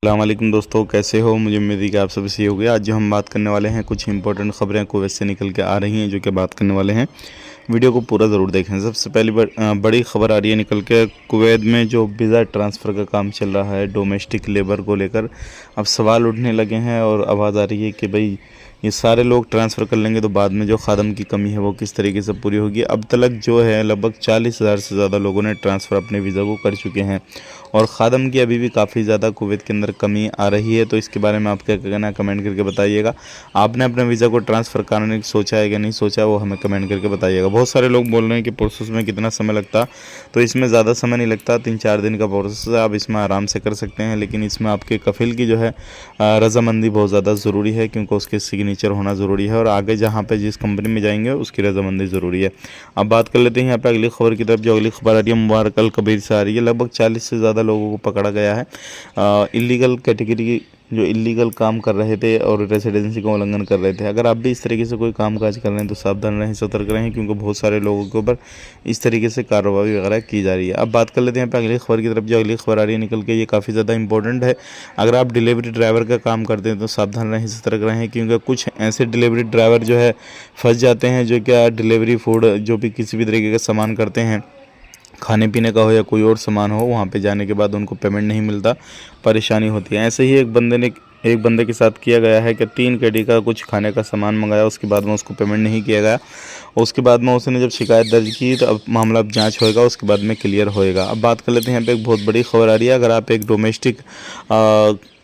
अस्सलाम वालेकुम दोस्तों, कैसे हो। मुझे उम्मीद है कि आप सब सही हो गया। आज जो हम बात करने वाले हैं, कुछ इंपॉर्टेंट खबरें कुवैत से निकल के आ रही हैं जो कि बात करने वाले हैं। वीडियो को पूरा ज़रूर देखें। सबसे पहली बड़ी खबर आ रही है निकल के, कुवैत में जो वीज़ा ट्रांसफ़र का काम चल रहा है डोमेस्टिक लेबर को लेकर, अब सवाल उठने लगे हैं और आवाज़ आ रही है कि भाई ये सारे लोग ट्रांसफ़र कर लेंगे तो बाद में जो खादम की कमी है वो किस तरीके से पूरी होगी। अब तक जो है लगभग 40,000 से ज़्यादा लोगों ने ट्रांसफ़र अपने वीज़ा को कर चुके हैं और ख़ादम की अभी भी काफ़ी ज़्यादा कुवैत के अंदर कमी आ रही है। तो इसके बारे में आप क्या कहना है, कमेंट करके बताइएगा। आपने अपने वीज़ा को ट्रांसफ़र कराने की सोचा है कि नहीं सोचा, वो हमें कमेंट करके बताइएगा। बहुत सारे लोग बोल रहे हैं कि प्रोसेस में कितना समय लगता, तो इसमें ज़्यादा समय नहीं लगता, 3-4 दिन का प्रोसेस है। आप इसमें आराम से कर सकते हैं, लेकिन इसमें आपके कफ़ील की जो है रज़ामंदी बहुत ज़्यादा ज़रूरी है, क्योंकि उसके सिग्नेचर होना ज़रूरी है और आगे जहाँ पे जिस कंपनी में जाएंगे उसकी रज़ामंदी ज़रूरी है। अब बात कर लेते हैं यहाँ पे अगली खबर की तरफ। जो अगली खबर आ रही है मुबारक अल कबीर से आ रही है। लगभग 40 से ज़्यादा लोगों को पकड़ा गया है इलीगल कैटेगरी, जो इलीगल काम कर रहे थे और रेसिडेंसी का उल्लंघन कर रहे थे। अगर आप भी इस तरीके से कोई काम काज कर रहे हैं तो सावधान रहें, सतर्क रहें, क्योंकि बहुत सारे लोगों के ऊपर इस तरीके से कार्रवाई वगैरह की जा रही है। अब बात कर लेते हैं यहाँ पे अगली खबर की तरफ। जो अगली खबर आ रही है निकल के, ये काफ़ी ज़्यादा इंपॉर्टेंट है। अगर आप डिलीवरी ड्राइवर का काम करते हैं तो सावधान रहें, सतर्क रहें, क्योंकि कुछ ऐसे डिलीवरी ड्राइवर जो है फंस जाते हैं, जो क्या डिलीवरी फूड जो भी किसी भी तरीके का सामान करते हैं, खाने पीने का हो या कोई और सामान हो, वहाँ पे जाने के बाद उनको पेमेंट नहीं मिलता, परेशानी होती है। ऐसे ही एक बंदे के साथ किया गया है कि 3 केडी का कुछ खाने का सामान मंगाया, उसके बाद में उसको पेमेंट नहीं किया गया। उसके बाद में उसने जब शिकायत दर्ज की तो अब मामला अब जांच होएगा, उसके बाद में क्लियर होएगा। अब बात कर लेते हैं यहाँ पे एक बहुत बड़ी खबर आ रही है। अगर आप एक डोमेस्टिक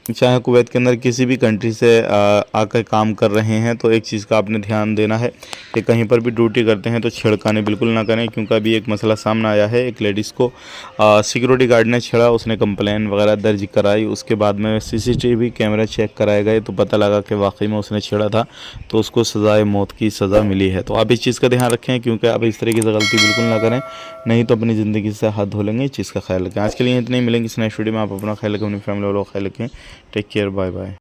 चाहे कुवैत के अंदर किसी भी कंट्री से आकर काम कर रहे हैं, तो एक चीज़ का आपने ध्यान देना है कि कहीं पर भी ड्यूटी करते हैं तो छेड़खानी बिल्कुल ना करें, क्योंकि अभी एक मसला सामने आया है। एक लेडीज़ को सिक्योरिटी गार्ड ने छेड़ा, उसने कंप्लेन वगैरह दर्ज कराई, उसके बाद में सीसीटीवी कैमरा चेक कराए गए तो पता लगा कि वाकई में उसने छेड़ा था, तो उसको सज़ाए मौत की सज़ा मिली है। तो आप इस चीज़ का ध्यान रखें, क्योंकि आप इस तरीके से गलती बिल्कुल ना करें, नहीं तो अपनी ज़िंदगी से हाथ धो लेंगे। इस चीज़ का ख्याल रखें। आज के लिए इतने ही, मिलेंगे इस नेक्स्ट वीडियो में। आप अपना ख्याल रखें, अपनी फैमिली वालों का ख्याल रखें। Take care, bye bye.